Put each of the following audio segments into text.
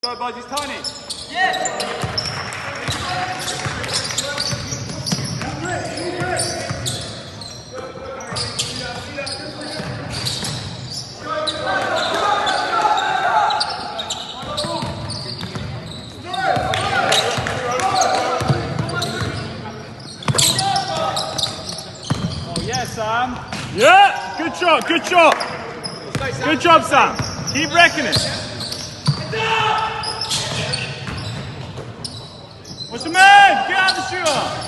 Go, Buzz, he's tiny. Yes! Oh, yeah, Sam. Yeah, good shot, good shot. Good job, Sam. Keep wrecking it. What's the man? Get out of the shooter.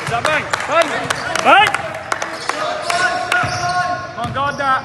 Is that bang? Bang! Bang! Come on, guard that.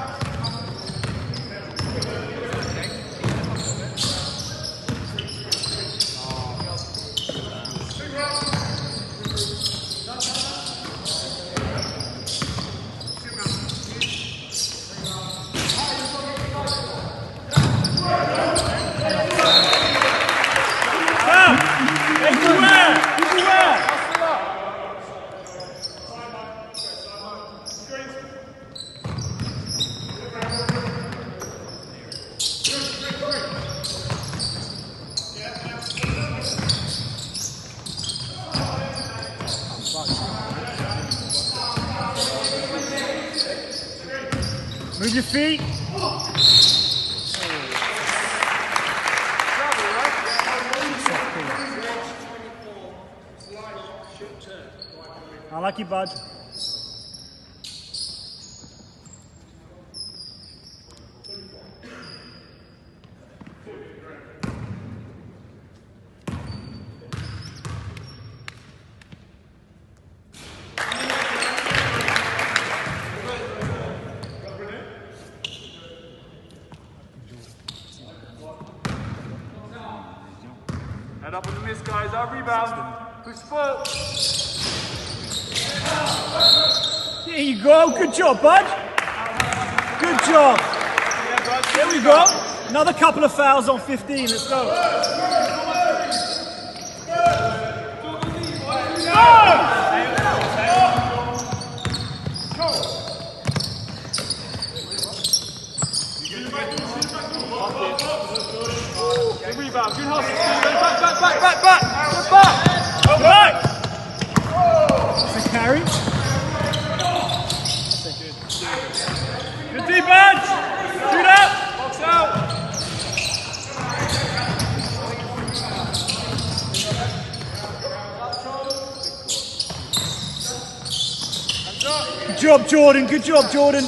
Move your feet. I like you, bud. Head up on the miss, guys. Our rebound. Push the foot. There you go. Good job, bud. Good job. There we go. Another couple of fouls on 15. Let's go. Good rebound. Good hustle. Back. That's a carry. Good deep edge. Shoot up. Box out. Good job, Jordan. Good job, Jordan.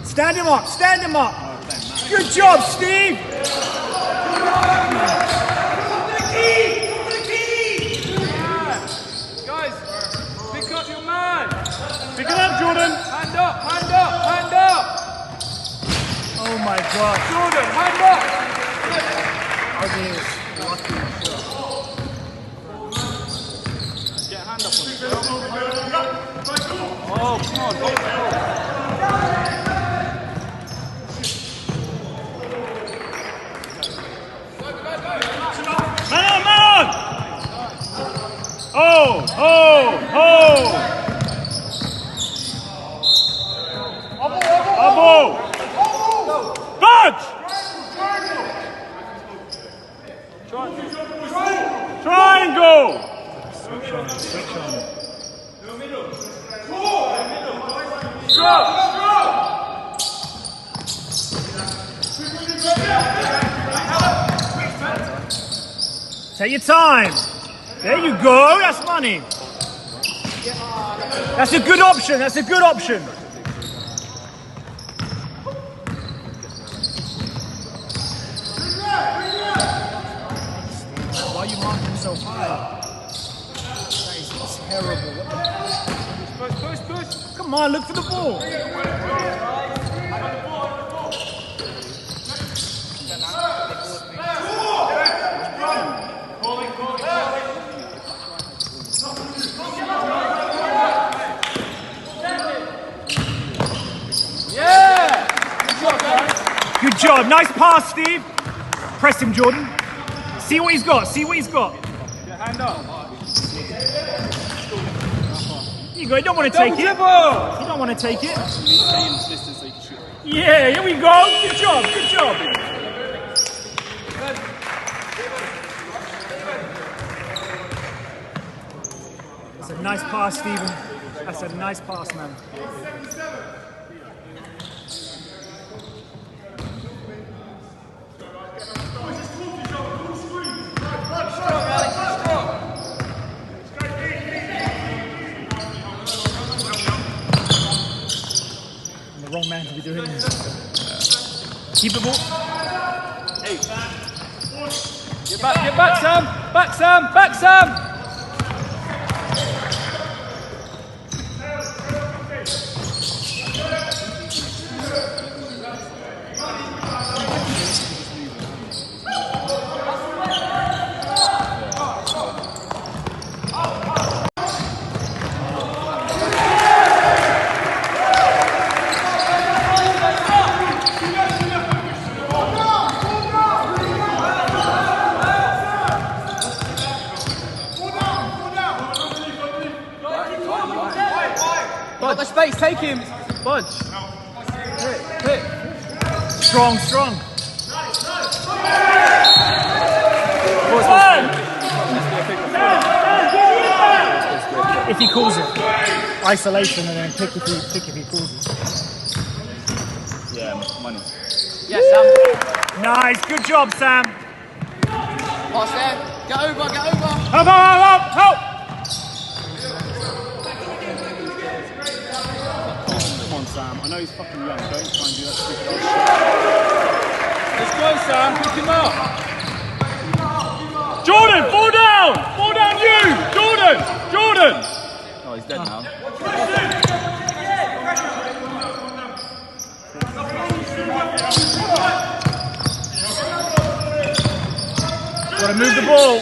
Stand him up. Stand him up. Good job, Steve. Guys, pick up your man. Pick it up, Jordan. Hand up, hand up, hand up. Oh my God. Jordan, hand up. Get a hand up on it. Oh, come on. Man! Oh! Abo! Budge! Triangle! Switch on. Take your time. There you go. That's money. That's a good option. That's a good option. so high. That is terrible. Push. Come on, look for the ball. Yeah! Good job, guys. Good job. Nice pass, Steve. Press him, Jordan. See what he's got. See what he's got. Your hand up. Here you go. You don't want to take it. You don't want to take it. Yeah, here we go. Good job. Good job. That's a nice pass, Stephen. That's a nice pass, man. Wrong man to be doing this. Keep the ball. Hey. Get back, Sam. Back, Sam. Got the space, take him. Bunch. Hit. Strong. If he calls it. Isolation and then pick if he calls it. Yeah, money. Yes, Sam. Nice. Good job, Sam. Pass there. Get over. Help! Come on, Sam. I know he's fucking young. Don't try and do that stupid shit. Let's go, Sam. Pick him up. Jordan, fall down, you! Jordan! Oh, he's dead now. Gotta move the ball.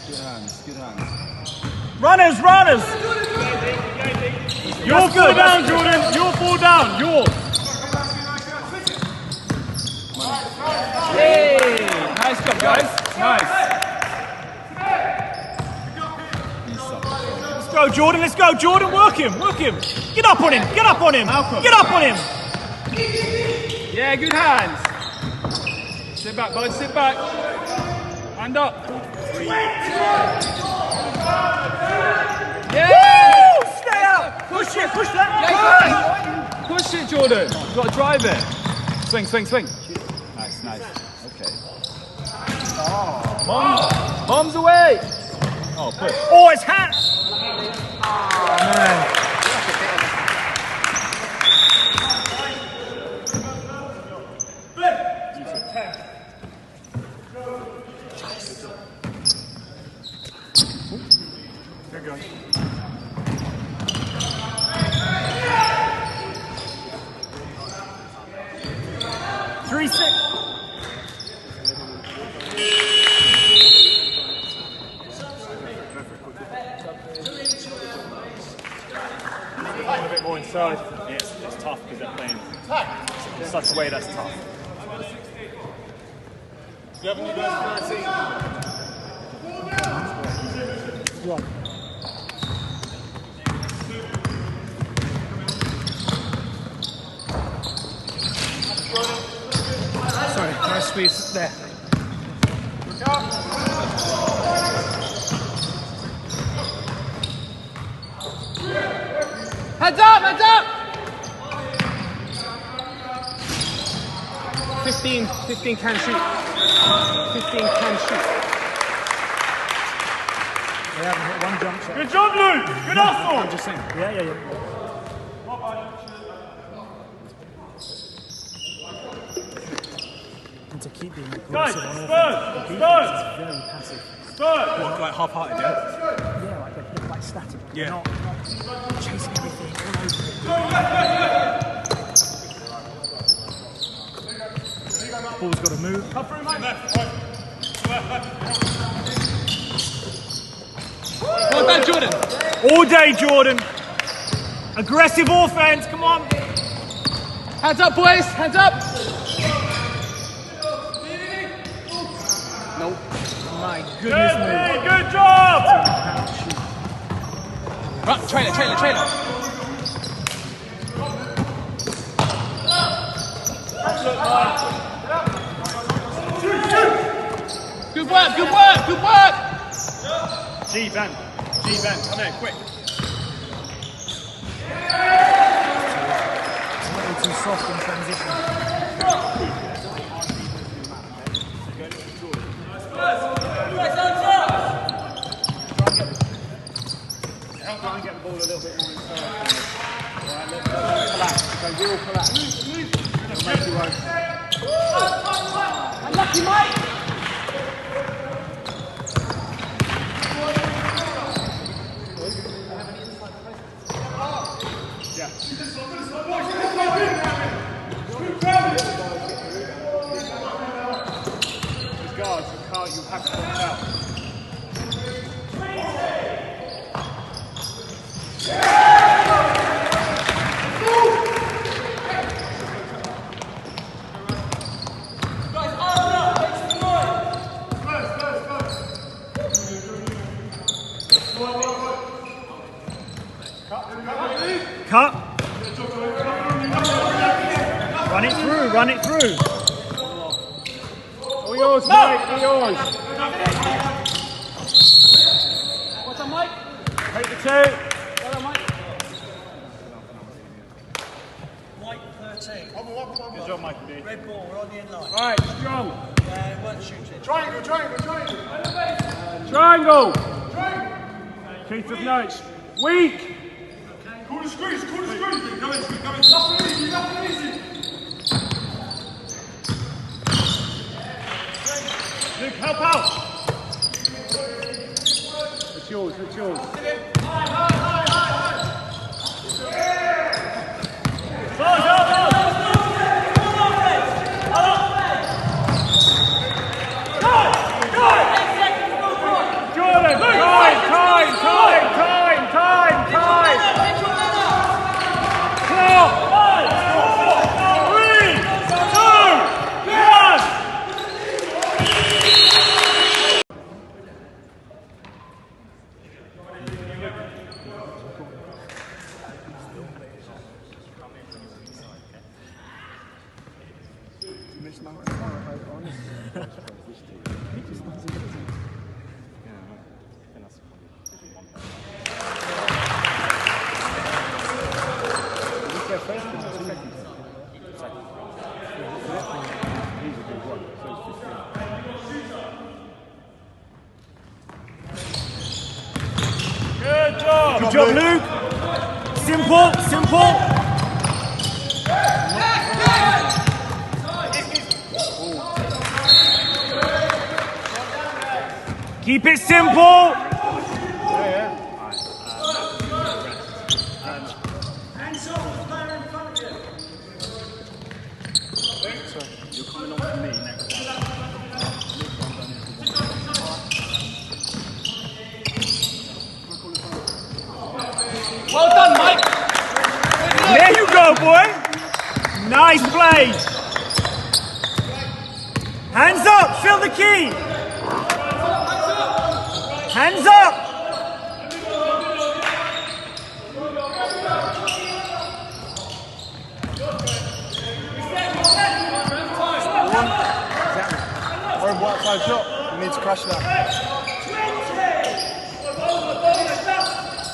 Good hands. Runners! You'll fall down, Jordan! You'll fall down! Hey! Nice job, guys. Nice. Let's go, Jordan! Work him! Get up on him! Malcolm. Get up on him! Yeah, good hands. Sit back, bud. Sit back. Hand up. Yeah! Woo! Stay up! Push that! Push it, Jordan. You've got to drive it. Swing. Nice. Okay. Mom's away. Oh, push. Oh, his hat! Oh, man. 3-6. A bit more inside. It's tough because they're playing in such a way that's tough. Do you have any best Sorry, nice squeeze there. Heads up! 15 can shoot. 15 can shoot. They haven't hit one jump shot. Good job, Luke. Good hustle. I'm just saying. Yeah. keep being Guys, aggressive on offense. Spurs! The Spurs! defense is very passive. Spurs! What, like half-hearted, yeah? Yeah, like they're like static. Yeah. They're not chasing everything all over it. Ball's got to move. Come through, mate. Well done, Jordan. All day, Jordan. Aggressive offense, come on. Hands up, boys. Hands up. Nope. My goodness me. Good job! Right, trailer. Good work. G-Van, come here, quick. Slightly too soft in transition. Try and get the ball a little bit more inside. Alright, let's collapse. Okay, we'll collapse. It'll make you open. Unlucky, mate. Yeah. These guards, you have to watch out. Cut. Run it through. All yours, mate, all yours. What's up, Mike? Take the two. Well done, Mike. White 13. Good job, Mikey D. Red ball, we're on the end line. Alright, strong. Weren't shooting. Triangle. Keith of notes. Weak. Call the squeeze. Come in. Nothing easy. Luke, help out. It's yours. Jordan, Good job, Luke. Simple. Keep it simple. You're coming on to me next time. Well done, Mike. There you go, boy. Nice play. Hands up, fill the key. Hands up. Or a white side shot. We need to crash that.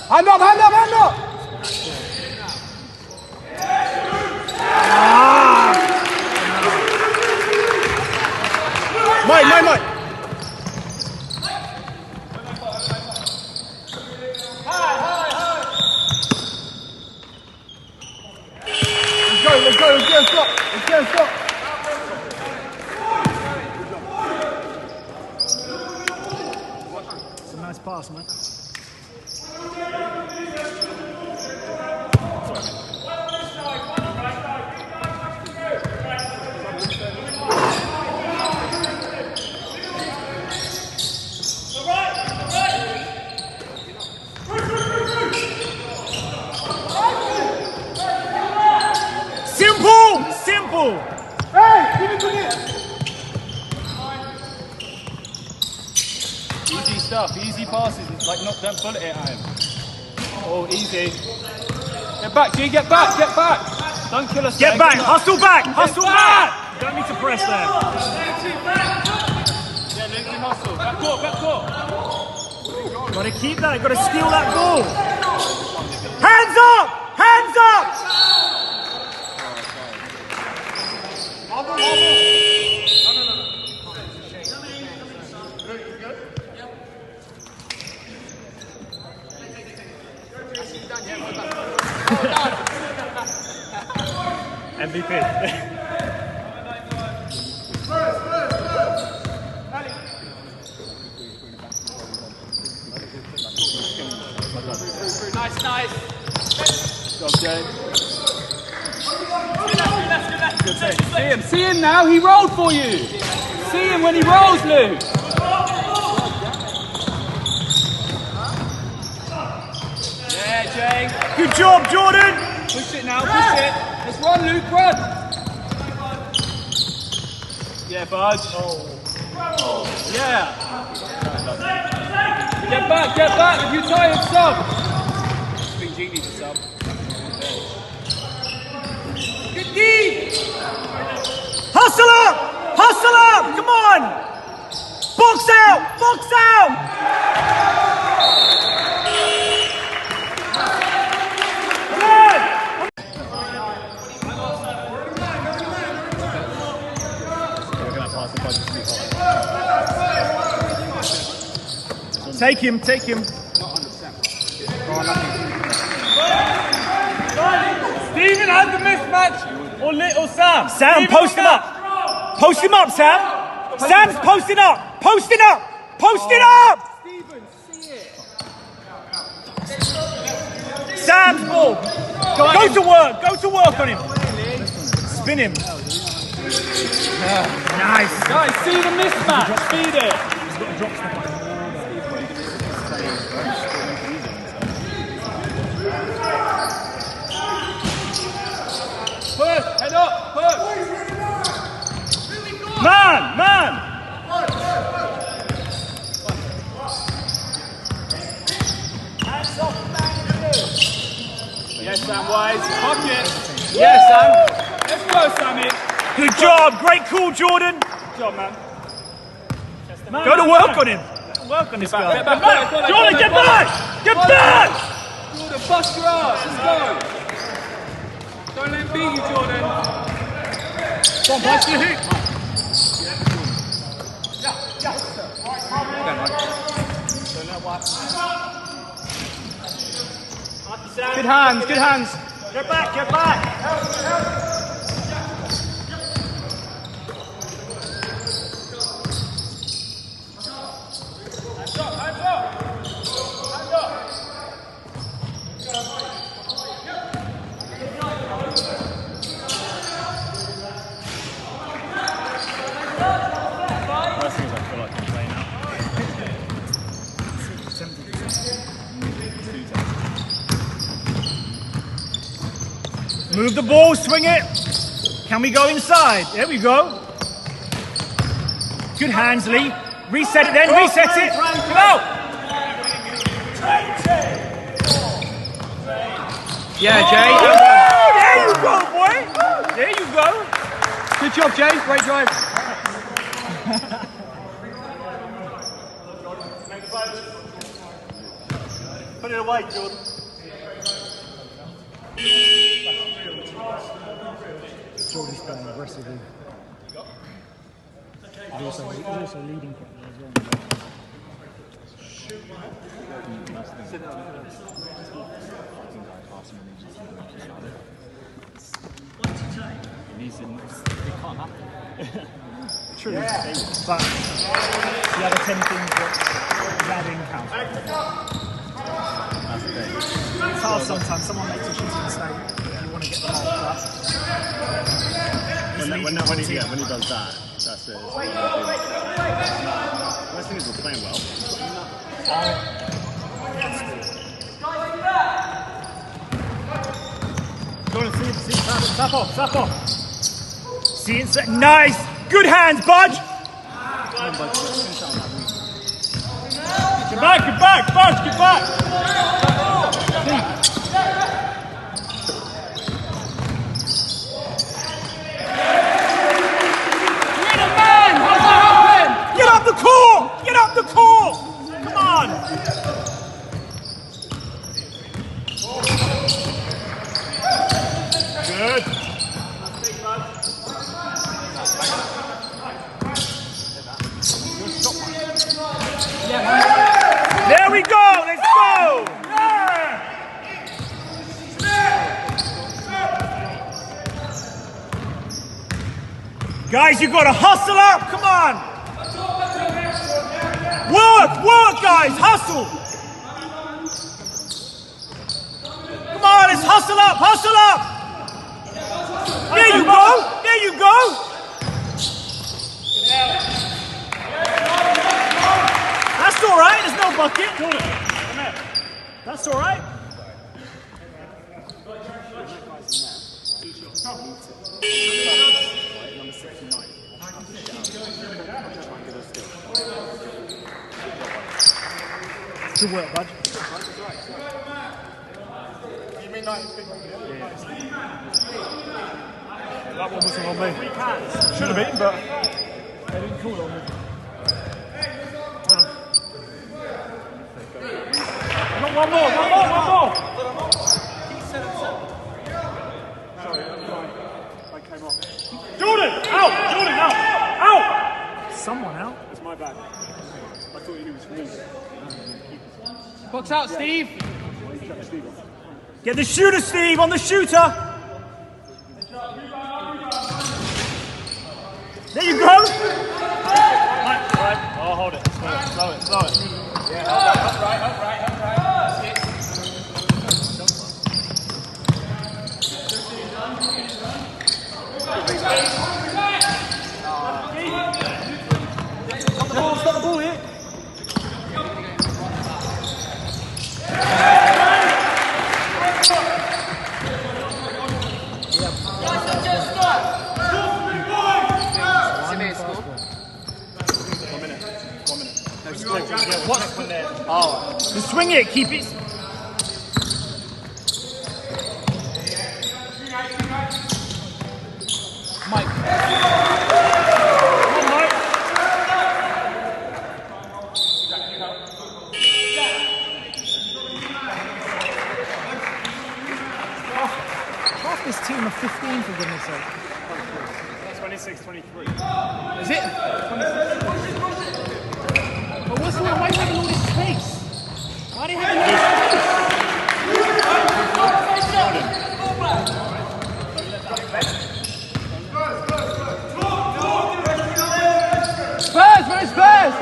Hand up! Mate. Let's go, stop. pass, man. Simple! Simple! Hey, give it to me. Easy stuff, easy passes. It's like not don't bullet it at him. Oh, easy. Get back, G, get back, get back. Don't kill us. Get back! Hustle back! Hustle back! back! You don't need to press there. Yeah, Luke, you hustle. Back court, back court. Gotta keep that, gotta steal that ball. Hands up! Hands up! MVP. Nice, nice. Go, James. Good thing. See him now, he rolled for you. See him when he rolls, Luke. Yeah, Jay. Good job, Jordan! Push it now, push it. Let's run, Luke, run. Yeah, Budge. Yeah. Get back. If you're tired, sub. I think G needs a sub. Good D. Hustle up! Hustle up! Come on! Box out! Box out! Take him, take him. Stephen has the mismatch. Or little Sam. Sam, post him up. Post him up, Sam. Sam's posting up. Posting up. Posting up. Sam's ball. Go to work. Go to work on him. Spin him. Nice. Guys, see the mismatch. Speed it. He's got to drop stuff. Push, head up, push. Man. Yes, Sam Wise. Pocket. Yes, Sam. Let's go, Sammy. Good job. Great call, Jordan. Good job, man. Go to work on him. Work on this guy. Get back. Jordan, get back. Get back. Jordan, bust your ass. Let's go. Don't let him beat you, Jordan. Come on, pass the hoop. Good hands, good hands. Get back, get back. Move the ball, swing it. Can we go inside? There we go. Good hands, Lee. Reset it then, reset it. Go! Yeah, Jay. Oh, there you go, boy. There you go. Good job, Jay. Great drive. Put it away, Jordan. Jordan's playing aggressively. He's also leading quickly as well. It can't happen. True, but the other 10 things that bad in count. It's hard sometimes. Someone makes a shitty mistake. You want to get the ball up. When he does that, that's it. Worst thing is we're playing well. Jordan, see, tap off. See, nice! Good hands, Budge! Get back, Budge, get back! You're the man! How's that happen? Get up the court! Get up the court! Come on! Good. There we go! Let's go! Guys, you gotta hustle up! Come on! Work, guys! Hustle! Come on, let's hustle up! There you go! That's all right. There's no bucket. That's all right. Good work, bud. That one wasn't on me. Should have been, but they didn't call it on me. One more. Sorry, I came off. Jordan, out! Someone out? It's my bad. I thought he was me. Box out, Steve. Get the shooter, Steve, on the shooter. There you go. Right. Oh, hold it. Slow it. Yeah, upright. Stop the ball here. Just swing it, keep it. Mike. Half this team are 15 for goodness sake. 26, 23. Is it? But what's the why are you having all this space? Why are they having all this space? Spurs, where's Spurs?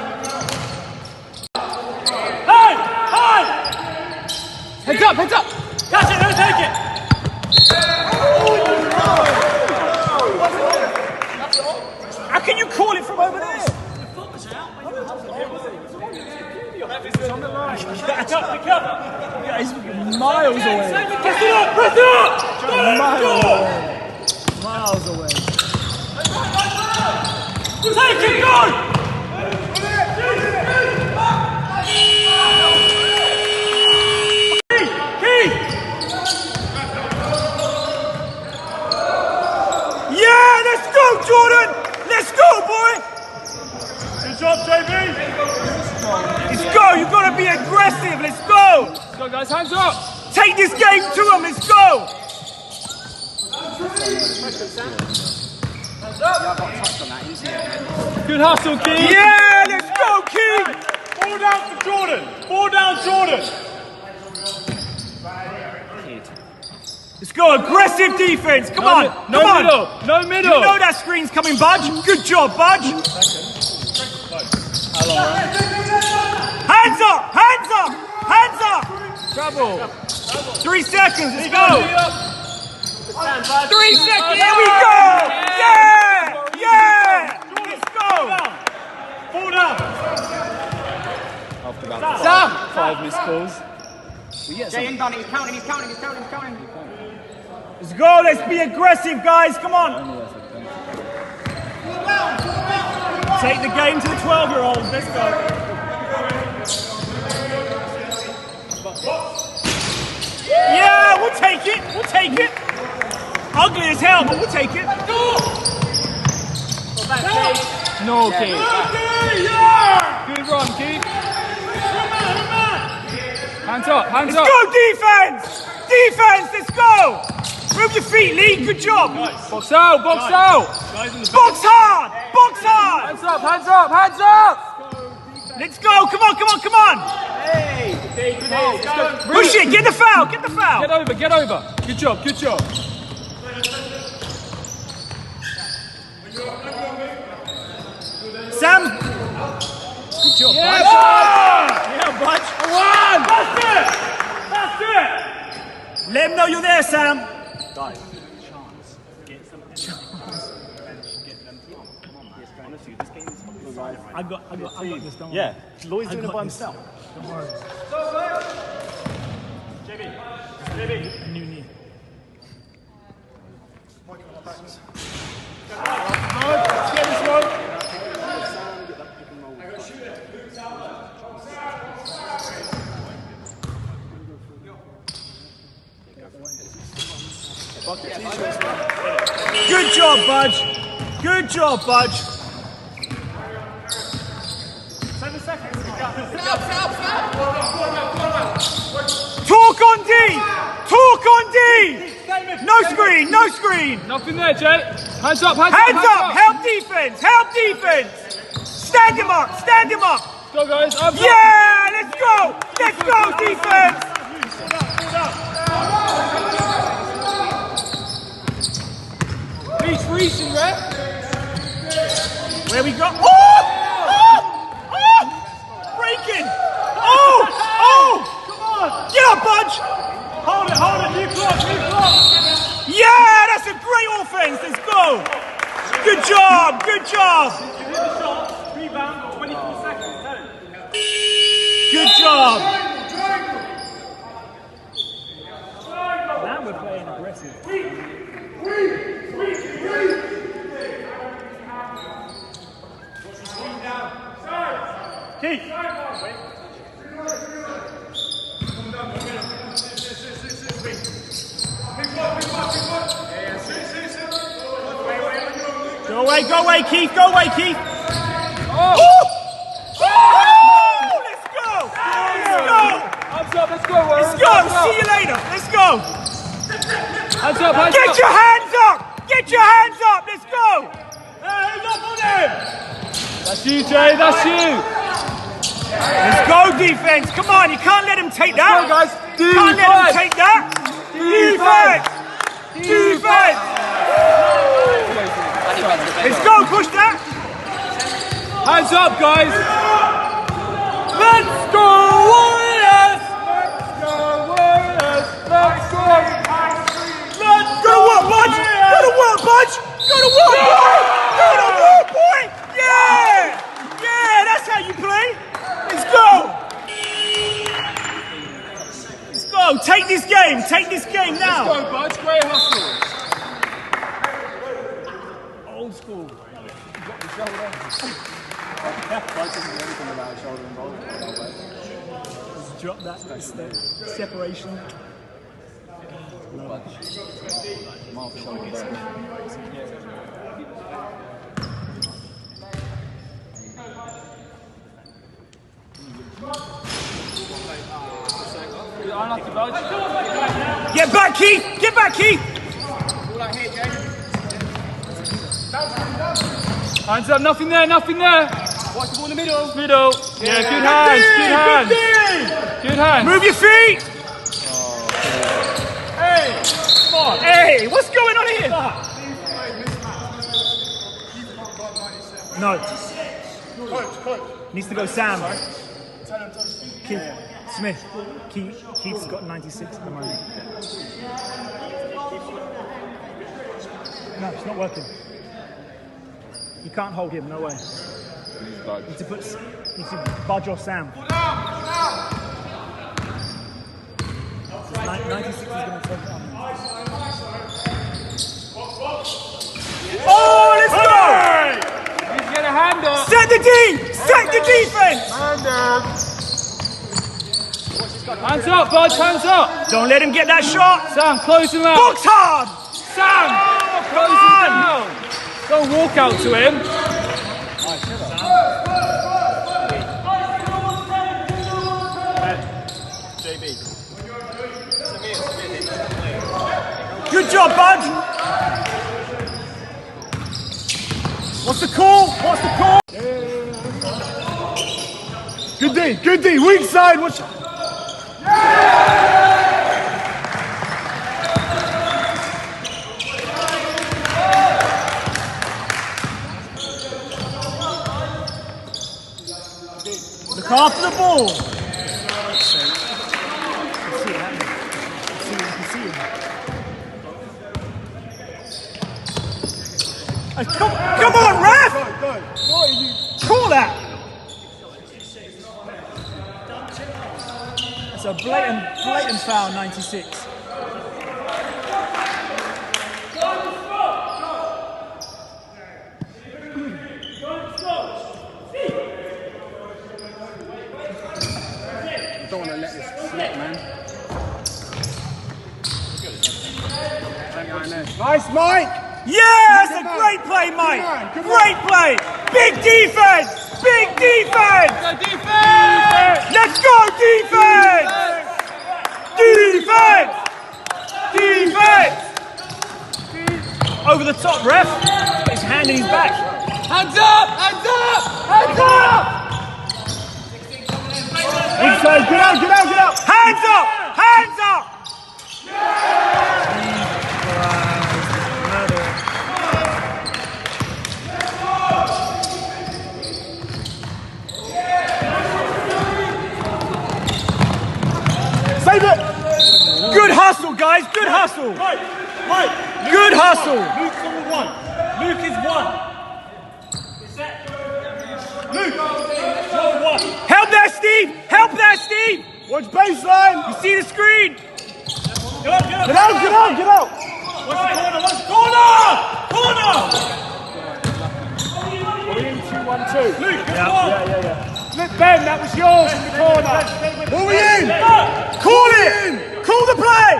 Hey! Heads up! Catch it, let me take it! How can you call it from over there? The foot was out. Catch up, pick up! Yeah, he's miles away. Press it up! Miles away. Take it, go! Yeah, let's go, Jordan! Let's go, boy! Good job, JB! Let's go, you've got to be aggressive, let's go! Let's go, guys, hands up! Take this game to him, let's go! Good hustle, King! Yeah, let's go, King! Ball down for Jordan! Ball down, Jordan! Let's go, aggressive defense, come on! No come on. middle! No middle! You know that screen's coming, Budge. Good job, Budge. How long, right? Hey! Hands up! Hands up! Hands up! Trouble. 3 seconds, let's go! 3 seconds, here we go! Yeah! Yeah! Let's go! Fall down! After about Sam! 5 missed calls. Jay ain't done it. He's counting. Let's go, let's be aggressive, guys, come on! Take the game to the 12-year-olds, let's go! Yeah, we'll take it, Ugly as hell, but we'll take it. No, Keith. Good run, Keith. Hands up. Let's go, defense! Defense, let's go! Move your feet, Lee, good job! Box out. Box hard! Hands up. Let's go, come on! Push it, get the foul! Get over. Good job. Sam! Good job, Yeah, Budge! Yeah, Budge! That's it! Let him know you're there, Sam! I got this, don't worry. Yeah, Lloyd's doing it by himself. Don't worry. New knee. Let's get this one. Good job, Budge! Good job, Budge! 7 seconds. Talk on D! No screen! Nothing there, Jay. Hands up. Help defense! Stand him up! Go, guys. Up. Yeah! Let's go, defense! Reaching, ref. Where we go? Oh! Breaking! Come on! Get up, Budge! Hold it. New clock. Yeah, that's a great offense. Let's go. Good job. You hit the shot. Rebound. 24 seconds. Good job. Now we're playing aggressive. Keith. Go away, Keith. Oh! Let's go. Hands up. Let's go. Let's go. See you later. Let's go. Hands up. Get your hands up. Let's go. Hands up on him. That's you, Jay. That's you. Let's go, defense. Come on. You can't let him take that. Let's go, guys. Can't let him take that. Defense. Let's go. Push that. Hands up, guys. Let's go, Warriors. Go to work, Budge. Boy. Yeah. That's how you play. Let's go. Take this game now. Let's go, Budge. Great hustle. Old school. Just drop that separation. Get back, Keith! Hands up, nothing there. Watch the ball in the middle. Yeah, good hands. Move your feet! Hey, what's going on here? No. Needs to go Sam. Keith, Smith, Keith's got 96 at the moment. No, it's not working. You can't hold him, no way. You need to budge off Sam. 96 is going to take it on. Oh, let's go! He's get a hand up. Set the D! Set the defense! Hands up, bud, hands up. Don't let him get that shot! Sam, close him out. Box hard! Sam, close him down. Don't walk out to him. Good job, bud! What's the call? What's the call? Good D, weak side, watch. Look after the ball. Come on, ref! What are you? Call that! That's a blatant foul, 96. Don't want to let this slip, man. Nice, Mike. Yeah, that's a great play, Mike. Great play. Big defense. Big defense. Defense! Let's go, defense. Defense. Defense. Over the top, ref. His hand in his back. Hands up! Hands up! Hands up! Weak side, get out. Hands up. Hands up. Save it. Good hustle, guys. Good hustle. Mike. Good hustle. Luke's number one. Luke is one. Luke, number one. Help there, Steve. Help there, Steve. Watch baseline. You see the screen? Get out. Watch the corner. Are we in 2-1-2? Luke, good ball. Yeah. Look, Ben, that was yours in the corner. Who are we in? Call it. Call the play.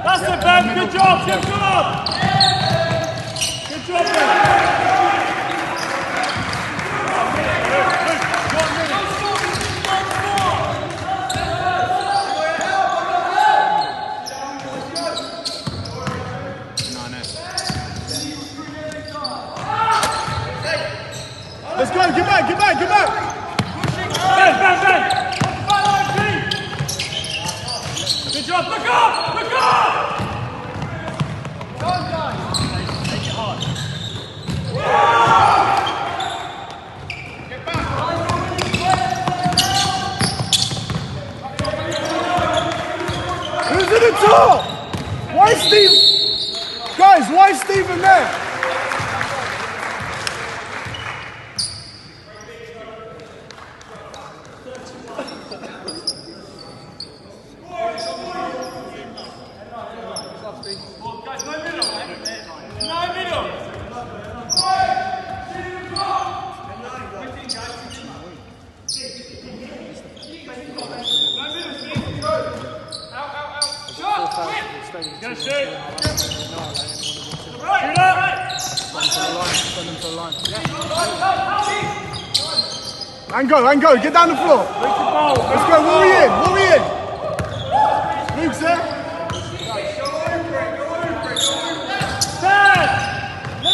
That's it, Ben. Good job. Good job, Ben. Let's go. Get back. Ben. Good job. Look up. Take it hard. Get back. Who's in the top? Why is Steve? Guys, why is Steve in there? And go, get down the floor. Let's go, what are we in? Luke's there. 10, 9.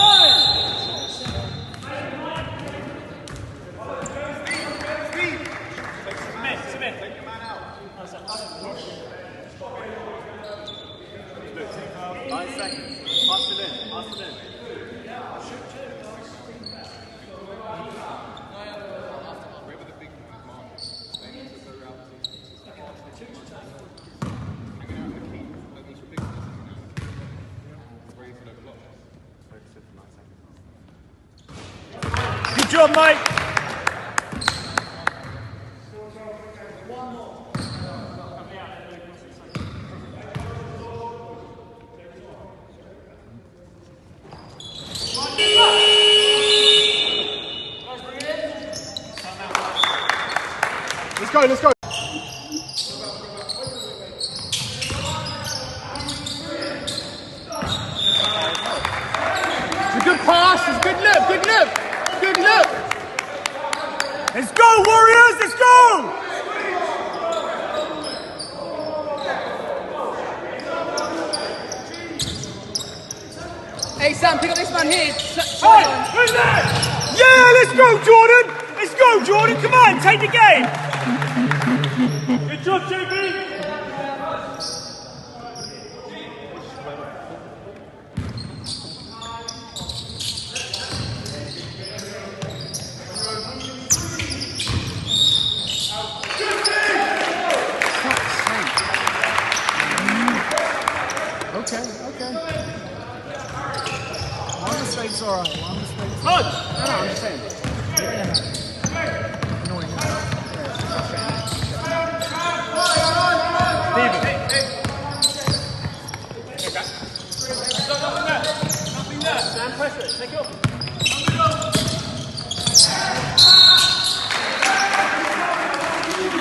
job, Mike. Let's go, let's go. It's a good pass, it's a good look, good look, good look. Let's go, Warriors, let's go! Hey Sam, pick up this man here. Hey, who's that? Yeah, let's go, Jordan! Let's go, Jordan, come on, take the game! Good job, JB. Okay, okay. One mistake's alright, one mistake's Punch. No, I'm just saying. Annoying, Nothing there. Sam, press it. Take it off.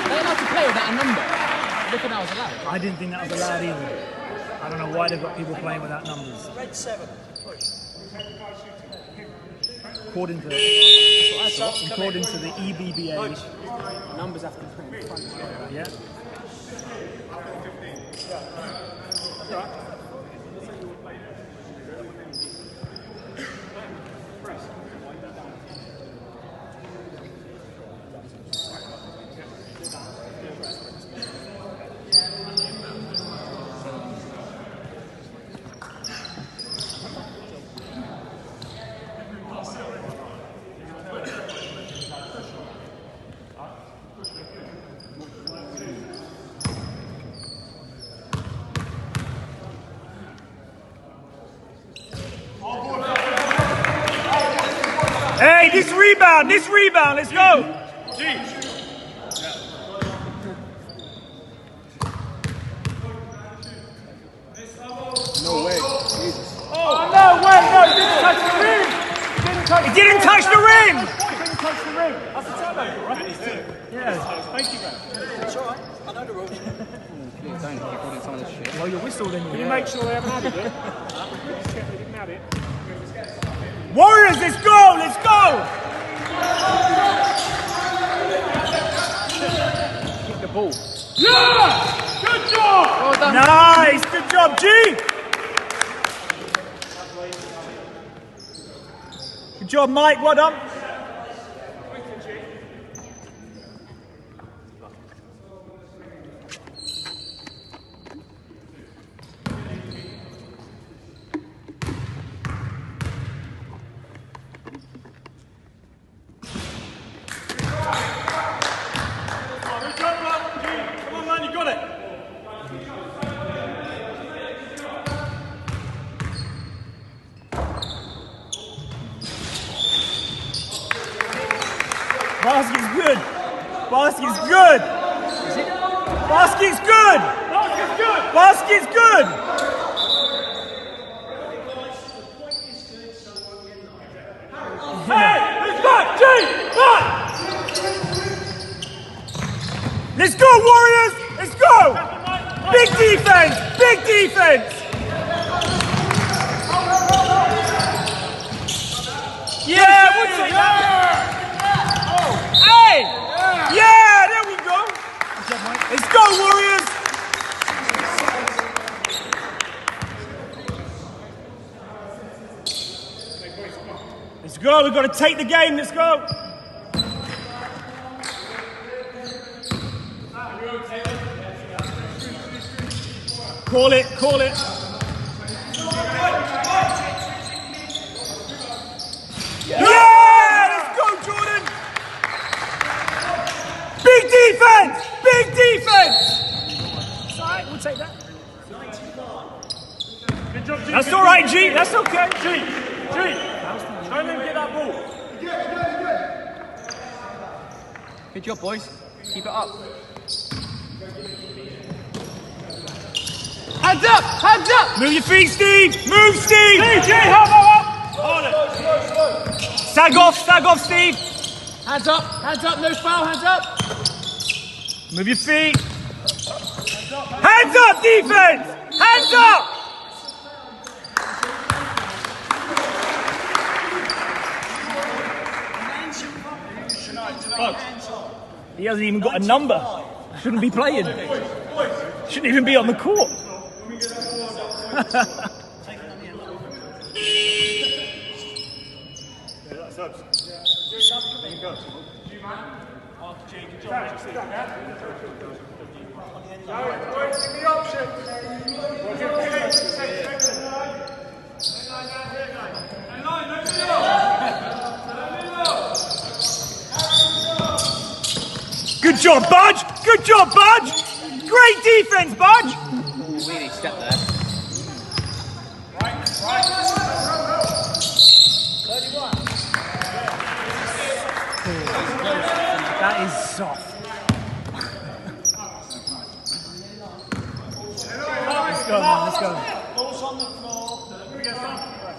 They're allowed to play without a number. Look at that was allowed. I didn't think that was allowed either. I don't know why they've got people playing without numbers. Red 7. According to the EBBA. Numbers have to play in front. Yeah. Hey, this rebound, let's go! No way. Jesus. Oh, no, wait, no, it didn't touch the rim. It didn't touch the rim! It didn't touch the rim. That's a turnover, right? Yeah. Thank you, man. It's alright, I know the rules. Well, your whistle then. Can you make sure they haven't added it? Just check they didn't add it. Warriors, let's go! Let's go! Keep the ball. Yeah! Good job! Well done. Nice! Good job, G! Good job, Mike. Well done. Come on, man, you got it. Basket's good. Basket's good. Basket's good. Basket's good. Basket's good. Hey, it's back, G! Back! Let's go, Warriors. Let's go. Big defense. Big defense. Yeah, we'll take that. Hey! Yeah, there we go. Let's go, Warriors. Let's go. We've got to take the game. Let's go. Call it. Call it. Yeah! Let's go, Jordan. Big defense. Big defense. It's all right. We'll take that. Good job, G. That's all right, G. That's okay. G. Don't let him get that ball. Good. Good job, boys. Keep it up. Hands up! Hands up! Move your feet, Steve! Move, Steve! DJ, hold it. Sag off, Steve! Hands up, no foul, hands up! Move your feet! Hands up, defense! Hands up! He hasn't even got a number. Shouldn't be playing. Shouldn't even be on the court. Good job, Budge! Good job, Budge! Great defense, Budge! Really step there. That is soft. Let's go, man, let's go. Balls on the floor.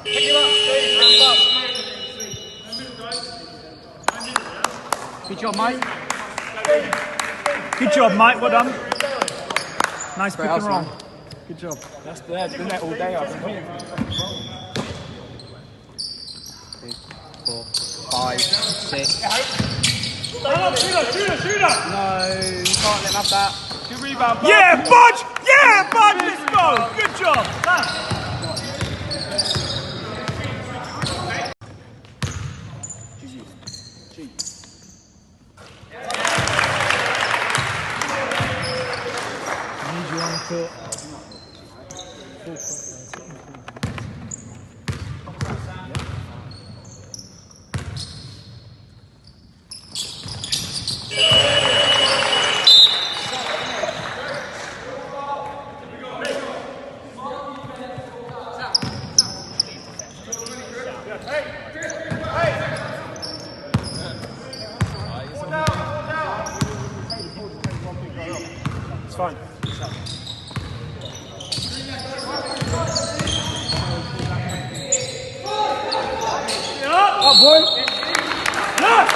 Pick him up, Steve. Hands up. Good job, mate. Good job, Mike. Well done. Nice pick and house, roll. man. Good job. That's been there all day. I've been 3, 4, 5, 6. shooter. No, you can't let him have that. Good rebound, Budge. Yeah, Budge! Yeah, Budge! Let's go! Good job. Need you on the court. It's fine. Oh, boy. Look!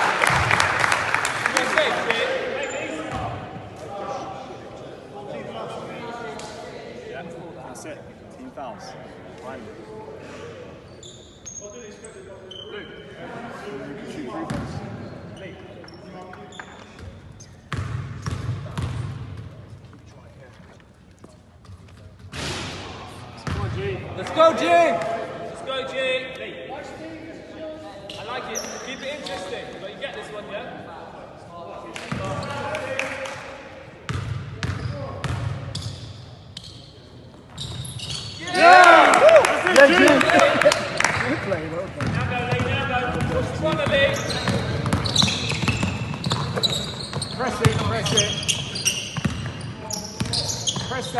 That's it. Team fouls. Fine. Let's go, G! Let's go, G! I like it. Keep it interesting. But you get this one, yeah?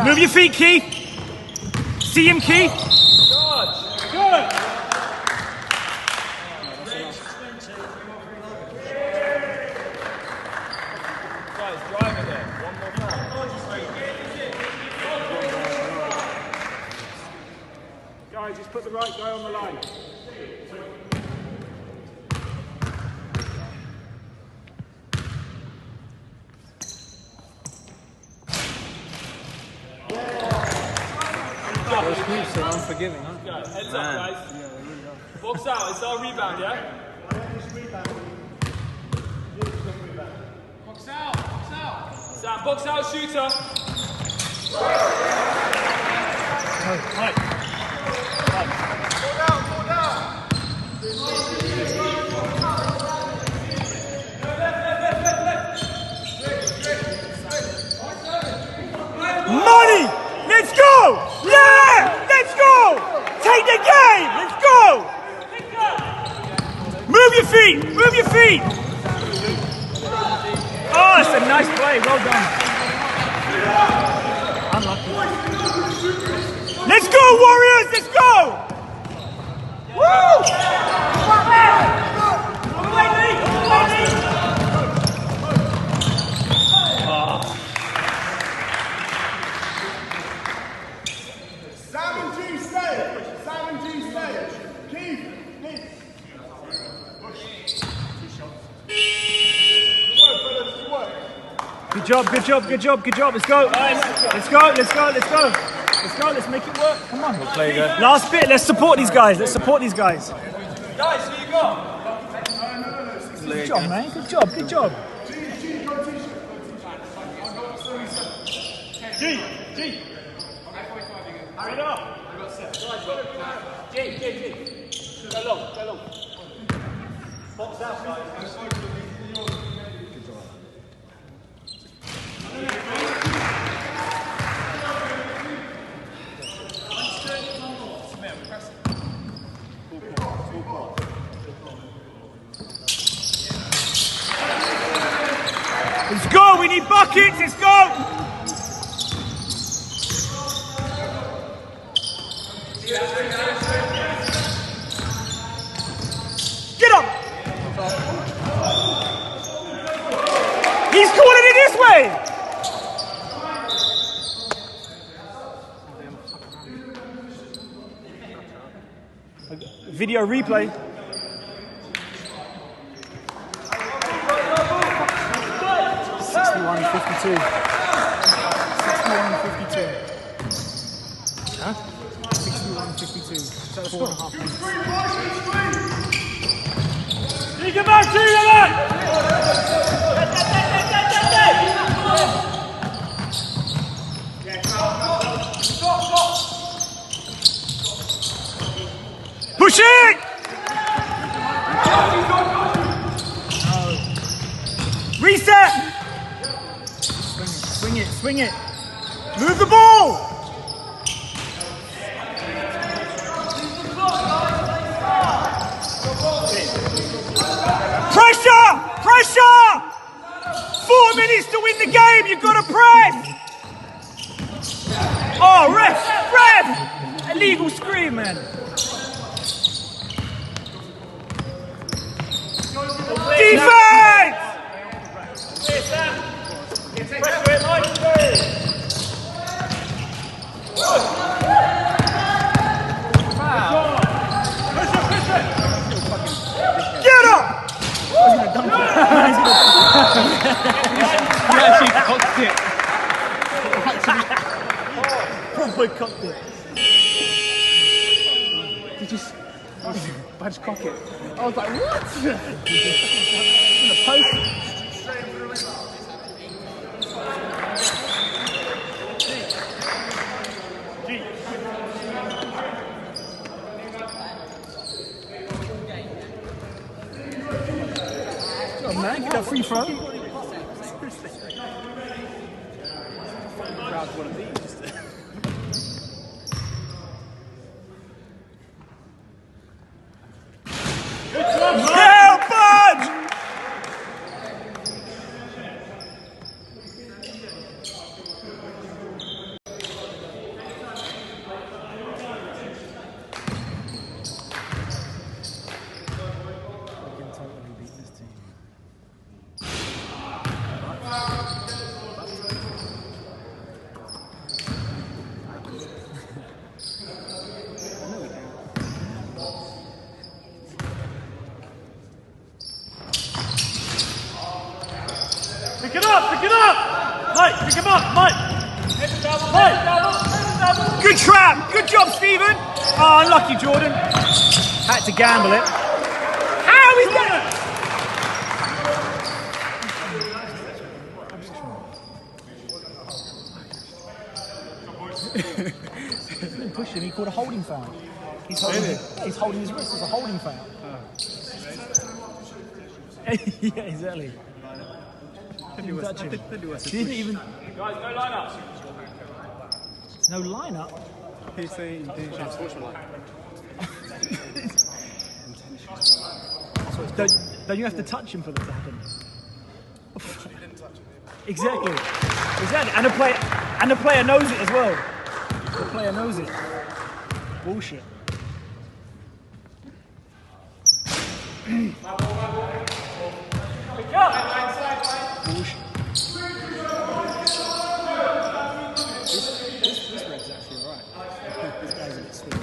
Move your feet, Keith. See him, Keith. Good! Guys, drive it there. One more time. Guys, just put the right guy on the line. So unforgiving, huh? Guys, heads up, guys. Box out. It's our rebound, yeah? Box out. Box out. Sam, box out, shooter. Right. Money! Let's go! Yeah! Let's go! Take the game! Let's go! Move your feet! Move your feet! Oh, that's a nice play. Well done. Unlucky. Let's go, Warriors! Let's go! Woo! Good job, good job, good job, good job. Let's go. Let's go, let's go, let's go. Let's go, let's make it work. Come on. Play there. Last bit, let's support these guys. Let's support these guys. Guys, who you got? Good job, man. Good job, good job. G. Hurry up. G. Go long. Box out, guys. Let's go, we need buckets, let's go! Get up! He's calling it this way! Video replay. Huh? 61-52. That's 4.5 minutes. Get back, G, get back! Push it! Reset! Swing it. Move the ball! Pressure! 4 minutes to win the game, you've got to press! Oh, ref! Illegal scream, man. Defense! Get up! He actually cocked it. Probably cocked it. Did you Badge cock it? I was like, what? In the post. Oh man, get that free throw. Crowd's one of these. Hell, Budge! Pick it up! Mike, pick him up, Mike! Mike! Good trap! Good job, Stephen! Oh, unlucky, Jordan. Had to gamble it. How is that? He didn't push him, he called a holding foul. He's holding his wrist as a holding foul. Yeah, exactly. Didn't touch him. Didn't even. Guys, no lineups. No lineup. He's saying sportsmanlike. Don't you have to touch him for that to happen? Exactly. And the player knows it as well. The player knows it. Bullshit. Pick up! Bullshit. This red's actually alright. This guy's a bit sweet.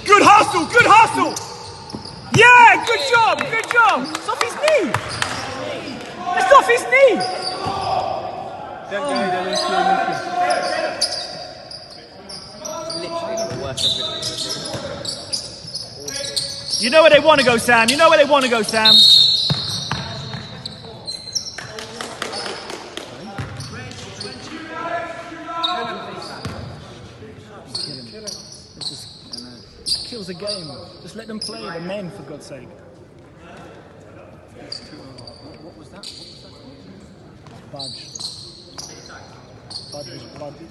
Good hustle! Yeah, good job! It's off his knee! It's off his knee! You know where they want to go, Sam. You know where they want to go, Sam. This kills the game. Just let them play, the men, for God's sake. What was that? Budge. Budge was bloody.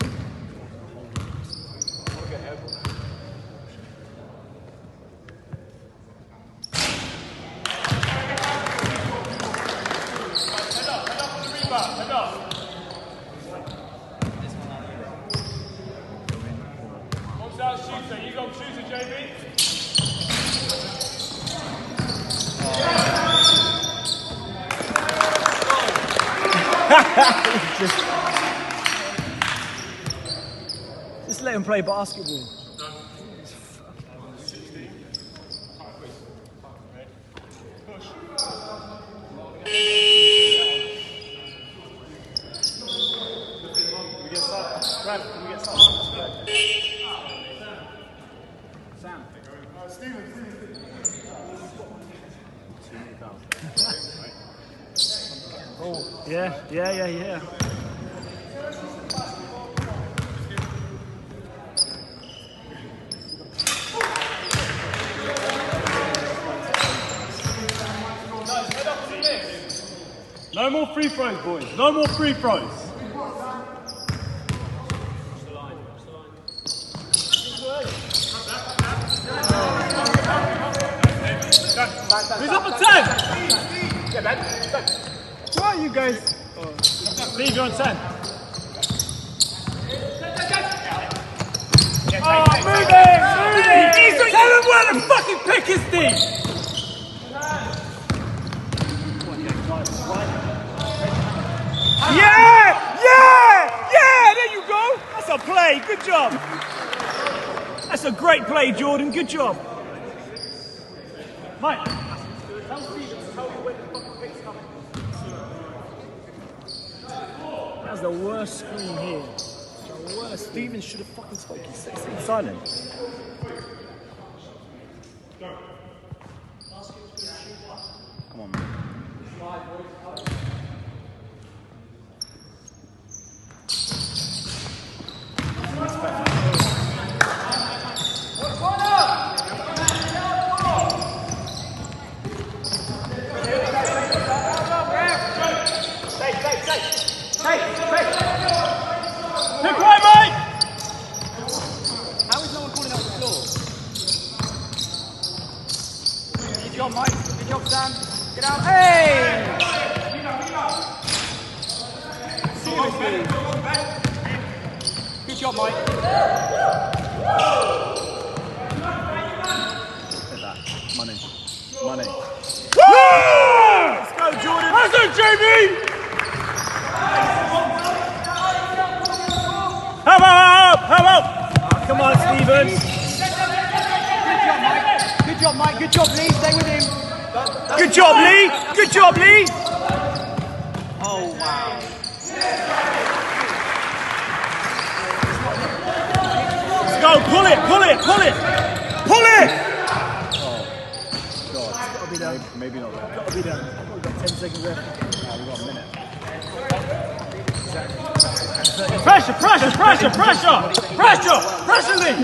You go shooter, JB. Just let him play basketball. Yeah. No more free throws, boys. No more free throws. Who's up at 10? Why are you guys? Steve, you're on 10. Moving! Tell him where the fucking pick is, Steve! Yeah! There you go! That's a play, good job! That's a great play, Jordan, good job! Mike! Tell Stephen to tell you when the fucking pick's coming. That's the worst screen here. The worst. Steven should have fucking spoken 16 silent. Come on, man. Pick right, mate! How is no one calling out the floor? Good job, Mike. Good job, Sam. Get out. Hey! Seriously. Good job, Mike. Money. Let's go, Jordan! That's it, JB! How about? Come on, Stephen. Good job, Mike. Good job, Lee. Stay with him. Good job, Lee. Oh, wow. Let's go, pull it! Maybe not that. Gotta be done. We've got 10 seconds left. We've got a minute. Pressure, Lee!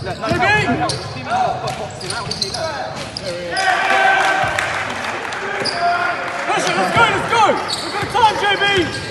JB! Pressure, let's go! We've got time, JB!